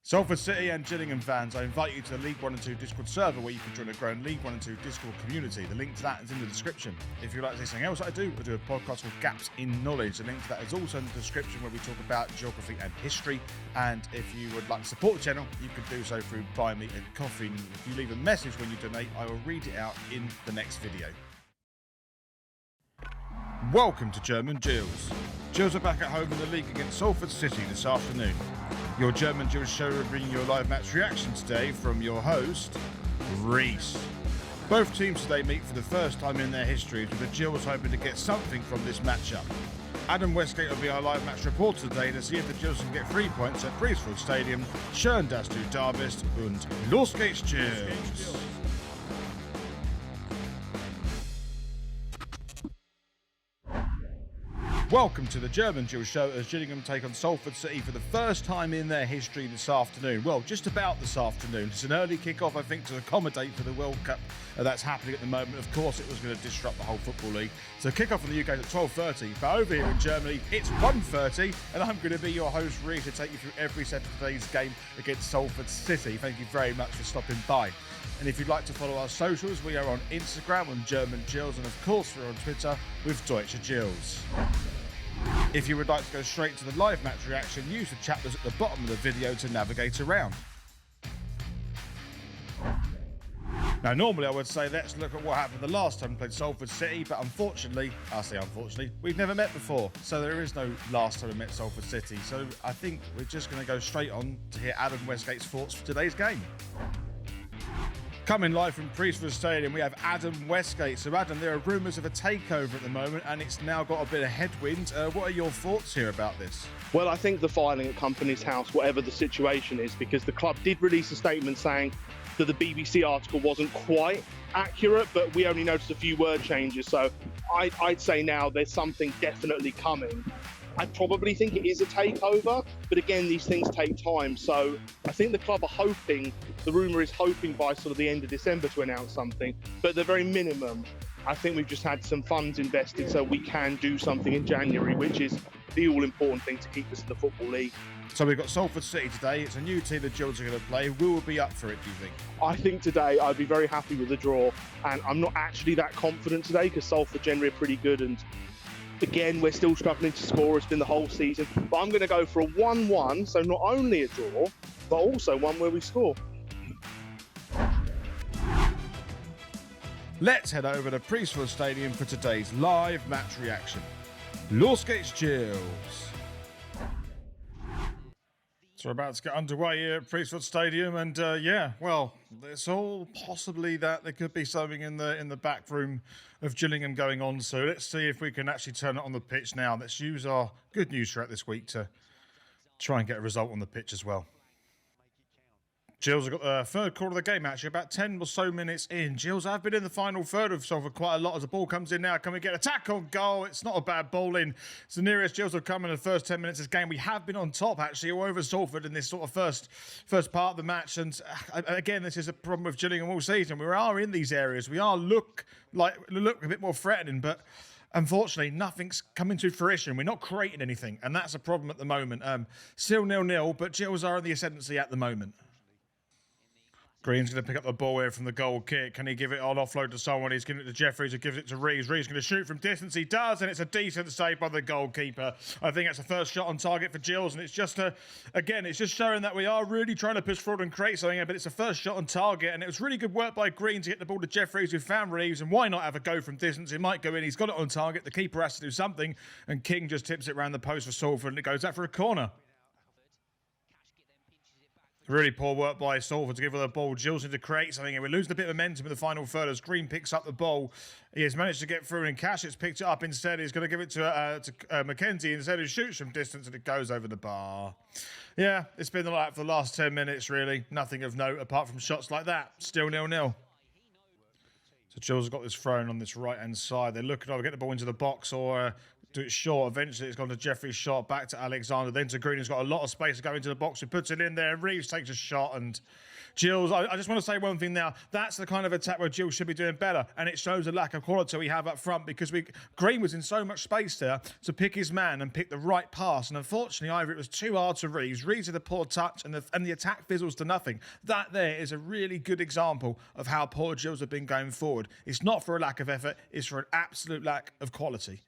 Salford City and Gillingham fans, I invite you to the League 1 and 2 Discord server where you can join a growing League 1 and 2 Discord community. The link to that is in the description. If you'd like to see something else I do a podcast called Gaps in Knowledge. The link to that is also in the description where we talk about geography and history. And if you would like to support the channel, you can do so through Buy Me a Coffee. If you leave a message when you donate, I will read it out in the next video. Welcome to German Gills. Gills are back at home in the league against Salford City this afternoon. Your German Gills show will bring you a live match reaction today from your host, Reese. Both teams today meet for the first time in their histories, with the Gills hoping to get something from this matchup. Adam Wesgate will be our live match reporter today to see if the Gills can get 3 points at Priestfield Stadium. Schön, dass du da bist und los geht's, Gills! Welcome to the German Gills show as Gillingham take on Salford City for the first time in their history this afternoon. Well, just about this afternoon. It's an early kick-off, I think, to accommodate for the World Cup that's happening at the moment. Of course, it was going to disrupt the whole Football League. So kick-off in the UK is at 12:30, but over here in Germany, it's 1:30, and I'm going to be your host, Reece, to take you through every set of today's game against Salford City. Thank you very much for stopping by. And if you'd like to follow our socials, we are on Instagram on German Gills, and of course we're on Twitter with Deutsche Gills. If you would like to go straight to the live match reaction, use the chapters at the bottom of the video to navigate around. Now, normally I would say let's look at what happened the last time we played Salford City, but unfortunately, we've never met before. So there is no last time we met Salford City. So I think we're just going to go straight on to hear Adam Westgate's thoughts for today's game. Coming live from Priestfield Stadium, we have Adam Westgate. So Adam, there are rumours of a takeover at the moment and it's now got a bit of headwind. What are your thoughts here about this? Well, I think the filing at Company's House, whatever the situation is, because the club did release a statement saying that the BBC article wasn't quite accurate, but we only noticed a few word changes. So I'd say now there's something definitely coming. I probably think it is a takeover, but again, these things take time. So I think the club are hoping, the rumour is hoping by sort of the end of December to announce something, but at the very minimum, I think we've just had some funds invested so we can do something in January, which is the all-important thing to keep us in the Football League. So we've got Salford City today. It's a new team the Gills are going to play. Who will be up for it, do you think? I think today I'd be very happy with the draw, and I'm not actually that confident today because Salford generally are pretty good, and again, we're still struggling to score. It's been the whole season. But I'm going to go for a 1-1, so not only a draw, but also one where we score. Let's head over to Priestfield Stadium for today's live match reaction. Los geht's, Gills! So we're about to get underway here at Priestfield Stadium, and it's all possibly that there could be something in the back room of Gillingham going on. So let's see if we can actually turn it on the pitch now. Let's use our good news throughout this week to try and get a result on the pitch as well. Gills have got the third quarter of the game, actually, about 10 or so minutes in. Gills have been in the final third of Salford quite a lot as the ball comes in now. Can we get a tackle on goal? It's not a bad ball in. It's the nearest Gills have come in the first 10 minutes of this game. We have been on top, actually, all over Salford in this sort of first part of the match. And again, this is a problem with Gillingham all season. We are in these areas. We are look a bit more threatening, but unfortunately, nothing's coming to fruition. We're not creating anything, and that's a problem at the moment. Still 0-0, but Gills are in the ascendancy at the moment. Green's going to pick up the ball here from the goal kick. Can he give it on offload to someone? He's giving it to Jeffries, who gives it to Reeves. Reeves going to shoot from distance. He does, and it's a decent save by the goalkeeper. I think that's the first shot on target for Gills, and it's just it's just showing that we are really trying to push forward and create something here, but it's a first shot on target, and it was really good work by Green to get the ball to Jeffries, who found Reeves, and why not have a go from distance? It might go in. He's got it on target. The keeper has to do something, and King just tips it around the post for Salford, and it goes out for a corner. Really poor work by Salford to give her the ball. Gills need to create something, and we're losing a bit of momentum in the final third as Green picks up the ball. He has managed to get through, and Cash has picked it up instead. He's going to give it to Mackenzie instead, who shoots from distance, and it goes over the bar. Yeah, it's been like that for the last 10 minutes, really. Nothing of note apart from shots like that. Still 0-0. So Gills has got this thrown on this right-hand side. They're looking to either get the ball into the box or do it short. Eventually, it's gone to Jeffrey's shot, back to Alexander, then to Green, who's got a lot of space to go into the box. He puts it in there. Reeves takes a shot, and Gills, I just want to say one thing now. That's the kind of attack where Gills should be doing better, and it shows the lack of quality we have up front because Green was in so much space there to pick his man and pick the right pass, and unfortunately, either it was too hard to Reeves. Reeves had a poor touch, and the attack fizzles to nothing. That there is a really good example of how poor Gills have been going forward. It's not for a lack of effort, it's for an absolute lack of quality.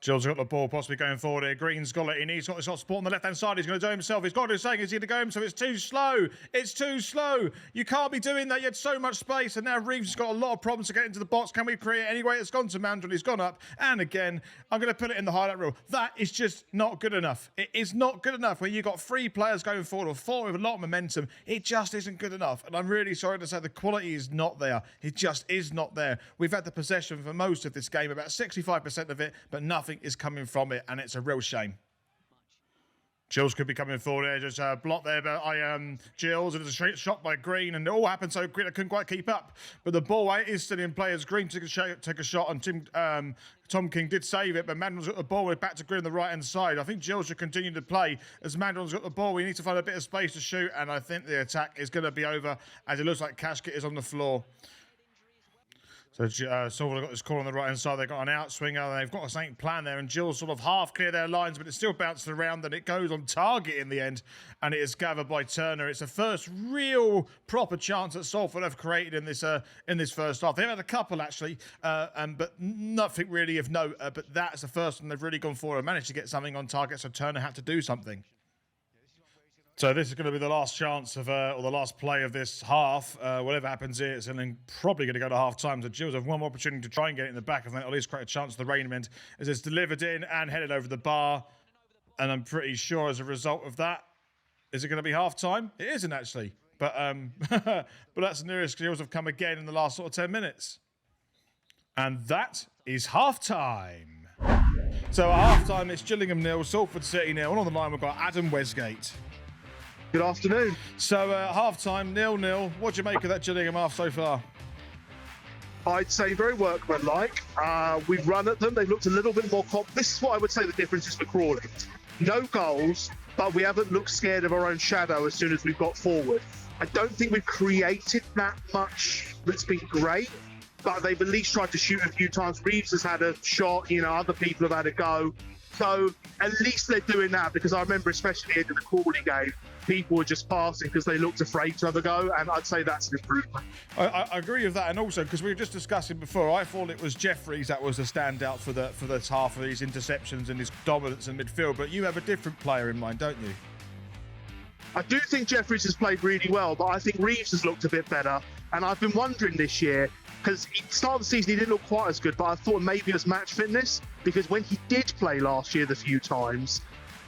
Gills got the ball, possibly going forward here. Green's got it in. He's got the shot spot on the left-hand side. He's going to do it himself. He's got to do something. Is he going to go himself? It's too slow. It's too slow. You can't be doing that. You had so much space, and now Reeves has got a lot of problems to get into the box. Can we create anyway? It's gone to Mandel. He's gone up. And again, I'm going to put it in the highlight reel. That is just not good enough. It is not good enough when you've got 3 players going forward or 4 with a lot of momentum. It just isn't good enough. And I'm really sorry to say the quality is not there. It just is not there. We've had the possession for most of this game, about 65% of it, but nothing is coming from it, and it's a real shame. Gills could be coming forward there, just blocked there by Gills, and it's a straight shot by Green, and it all happened so quick I couldn't quite keep up. But the ball is still in play as Green took a shot, and Tom King did save it, but Mandel's got the ball. We're back to Green on the right-hand side. I think Gills should continue to play as Mandel's got the ball. We need to find a bit of space to shoot, and I think the attack is going to be over as it looks like Casket is on the floor. So Salford got this call on the right-hand side. They've got an outswinger. They've got a same plan there. And Gills sort of half clear their lines, but it's still bouncing around. And it goes on target in the end. And it is gathered by Turner. It's the first real proper chance that Salford have created in this first half. They've had a couple, actually, but nothing really of note. But that's the first one they've really gone forward and managed to get something on target. So Turner had to do something. So this is going to be the last chance of, or the last play of this half. Whatever happens here, it's probably going to go to half-time. So Gills have one more opportunity to try and get it in the back of that, or at least create a chance of the rain event as it's delivered in and headed over the bar. And I'm pretty sure as a result of that, is it going to be half-time? It isn't, actually. But but that's the nearest Gills have come again in the last sort of 10 minutes. And that is half-time. So at half-time, it's Gillingham 0, Salford City 0. And on the line, we've got Adam Wesgate. Good afternoon. So half-time, 0-0. What do you make of that Gillingham half so far? I'd say very workmanlike. We've run at them. They've looked a little bit more This is what I would say the difference is for Crawley. No goals, but we haven't looked scared of our own shadow as soon as we've got forward. I don't think we've created that much that's been great, but they've at least tried to shoot a few times. Reeves has had a shot, other people have had a go. So at least they're doing that, because I remember especially at the end of the Crawley game, people were just passing because they looked afraid to have a go, and I'd say that's an improvement. I agree with that, and also because we were just discussing before, I thought it was Jeffries that was the standout for this half of these interceptions and his dominance in midfield, but you have a different player in mind, don't you? I do think Jeffries has played really well, but I think Reeves has looked a bit better, and I've been wondering this year, because at the start of the season he didn't look quite as good, but I thought maybe it was match fitness, because when he did play last year the few times,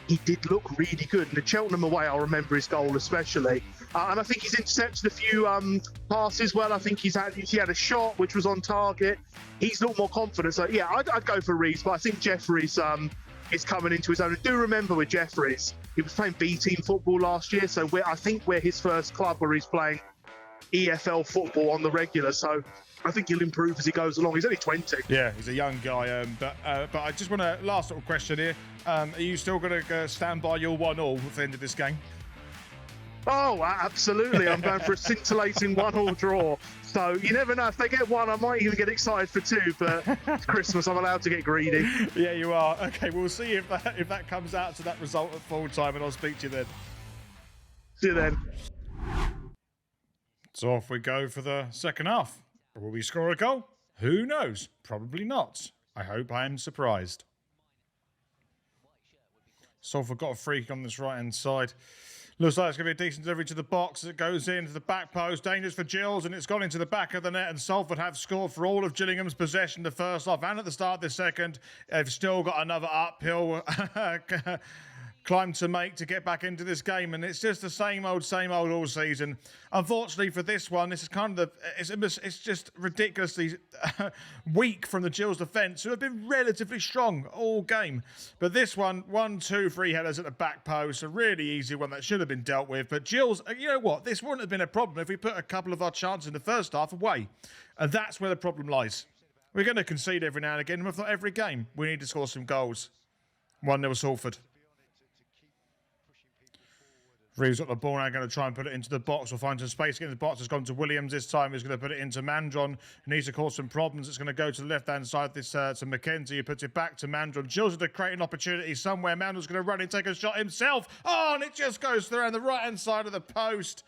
he did look really good. And the Cheltenham away, I'll remember his goal especially. And I think he's intercepted a few passes well. I think he had a shot which was on target. He's looked more confident. So yeah, I'd go for Reeves, but I think Jeffries is coming into his own. And do remember with Jeffries, he was playing B-team football last year, so I think we're his first club where he's playing EFL football on the regular. So I think he'll improve as he goes along. He's only 20. Yeah, he's a young guy. But I just want to last little question here. Are you still going to stand by your 1-1 at the end of this game? Oh, absolutely. I'm going for a scintillating 1-1 draw. So you never know. If they get one, I might even get excited for 2. But it's Christmas. I'm allowed to get greedy. Yeah, you are. Okay, we'll see if that comes out to that result at full time, and I'll speak to you then. See you then. So off we go for the second half. Will we score a goal? Who knows? Probably not. I hope I am surprised. Salford got a free kick on this right-hand side. Looks like it's going to be a decent delivery to the box as it goes into the back post. Dangerous for Gills, and it's gone into the back of the net, and Salford have scored for all of Gillingham's possession the first half and at the start of the second. They've still got another uphill climb to make to get back into this game, and it's just the same old all season. Unfortunately for this one, this is kind of it's just ridiculously weak from the Gills defence, who have been relatively strong all game. But this one, 1, 2, 3 headers at the back post, a really easy one that should have been dealt with. But Gills, you know what? This wouldn't have been a problem if we put a couple of our chances in the first half away, and that's where the problem lies. We're going to concede every now and again, if not every game. We need to score some goals. 1-0 Salford. Reeves got the ball now, going to try and put it into the box. We'll find some space in the box. It's gone to Williams this time. He's going to put it into Mandron, who needs to cause some problems. It's going to go to the left-hand side. This to McKenzie, who puts it back to Mandron. Gills to create an opportunity somewhere. Mandron's going to run and take a shot himself. Oh, and it just goes through on the right-hand side of the post.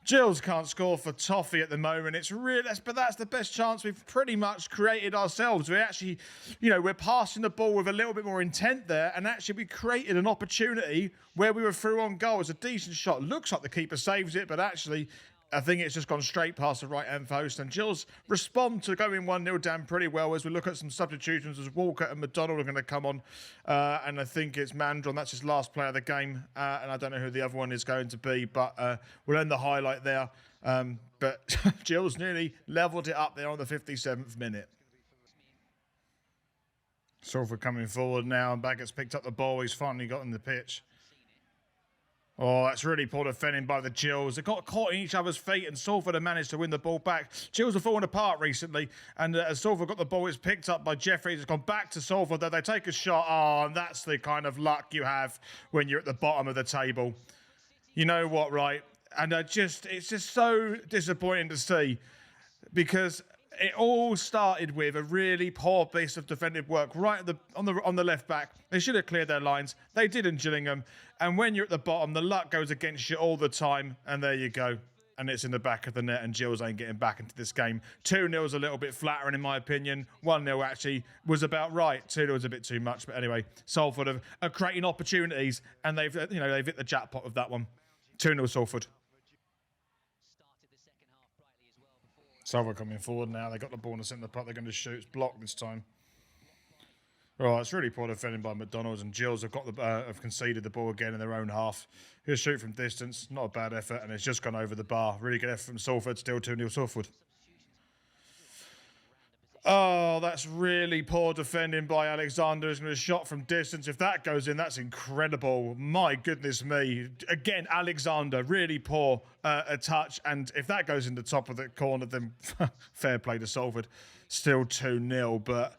Gills can't score for toffee at the moment. It's really, but that's the best chance we've pretty much created ourselves. We actually, we're passing the ball with a little bit more intent there, and actually we created an opportunity where we were through on goal. It's a decent shot. Looks like the keeper saves it, but actually I think it's just gone straight past the right-hand post. And Gills respond to going 1-0 down pretty well as we look at some substitutions as Walker and McDonald are going to come on. And I think it's Mandron. That's his last play of the game. And I don't know who the other one is going to be, but we'll end the highlight there. But Gills nearly levelled it up there on the 57th minute. Salford coming forward now, and Baggott's picked up the ball. He's finally got in the pitch. Oh, that's really poor defending by the Gills. They got caught in each other's feet, and Salford have managed to win the ball back. Gills have fallen apart recently, and as Salford got the ball, it's picked up by Jeffries. It's gone back to Salford, though they take a shot. Oh, and that's the kind of luck you have when you're at the bottom of the table. You know what, right? And it's just so disappointing to see, because it all started with a really poor piece of defensive work right at on the left back. They should have cleared their lines. They did in Gillingham. And when you're at the bottom, the luck goes against you all the time. And there you go. And it's in the back of the net, and Gills ain't getting back into this game. 2-0 is a little bit flattering in my opinion. 1-0 actually was about right. 2-0 was a bit too much. But anyway, Salford are creating opportunities, and they've hit the jackpot of that one. 2-0 Salford. Salford coming forward now. They got the ball in the centre of the park. They're going to shoot. It's blocked this time. Right, it's really poor defending by McDonald's, and Gills have conceded the ball again in their own half. He'll shoot from distance. Not a bad effort, and it's just gone over the bar. Really good effort from Salford. Still 2-0 Salford. Oh, that's really poor defending by Alexander. He's going to shot from distance. If that goes in, that's incredible. My goodness me. Again, Alexander, really poor a touch. And if that goes in the top of the corner, then fair play to Salford. Still 2-0. But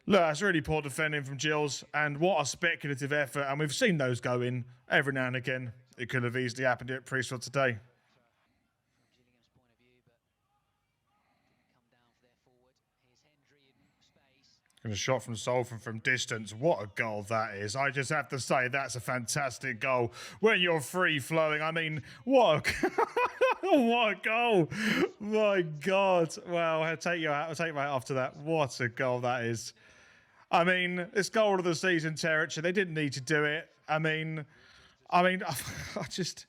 look, that's really poor defending from Gills. And what a speculative effort. And we've seen those go in every now and again. It could have easily happened at Priestfield today. And a shot from Salford from distance. What a goal that is. I just have to say that's a fantastic goal. When you're free-flowing, I mean, what a goal. My God. Wow, I'll take my hat off to that. What a goal that is. I mean, it's goal of the season territory. They didn't need to do it. I mean, I just...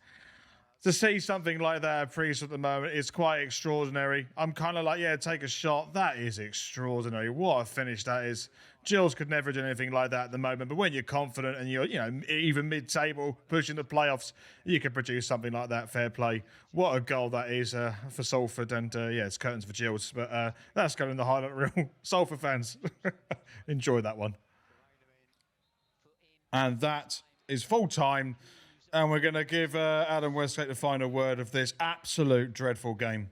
To see something like that at Priest at the moment is quite extraordinary. I'm kind of like, yeah, take a shot. That is extraordinary. What a finish that is. Gills could never do anything like that at the moment. But when you're confident and you're, even mid-table, pushing the playoffs, you can produce something like that. Fair play. What a goal that is for Salford. And yeah, it's curtains for Gills. But that's going in the highlight reel. Salford fans, enjoy that one. And that is full time. And we're going to give Adam Wesgate the final word of this absolute dreadful game.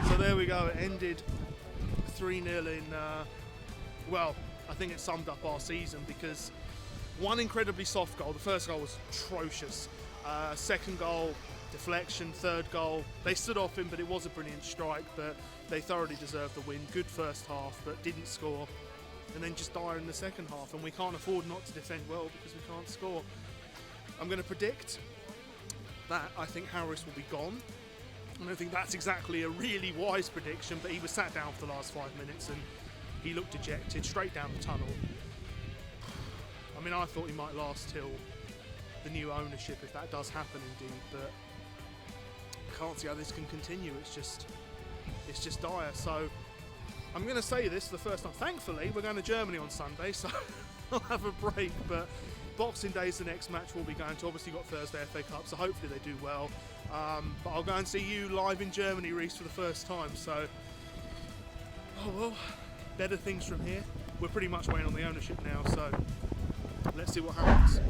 So there we go. It ended 3-0 in, well, I think it summed up our season, because one incredibly soft goal. The first goal was atrocious. Second goal, deflection. Third goal, they stood off him, but it was a brilliant strike. But they thoroughly deserved the win. Good first half, but didn't score. And then just dire in the second half. And we can't afford not to defend well because we can't score. I'm going to predict that I think Harris will be gone. I don't think that's exactly a really wise prediction, but he was sat down for the last 5 minutes and he looked dejected, straight down the tunnel. I mean, I thought he might last till the new ownership, if that does happen indeed, but I can't see how this can continue. It's just dire. So I'm going to say this for the first time. Thankfully, we're going to Germany on Sunday, so I'll have a break, but Boxing Day is the next match we'll be going to. Obviously got Thursday FA Cup, so hopefully they do well. But I'll go and see you live in Germany, Reece, for the first time. So, oh well, better things from here. We're pretty much waiting on the ownership now, so let's see what happens.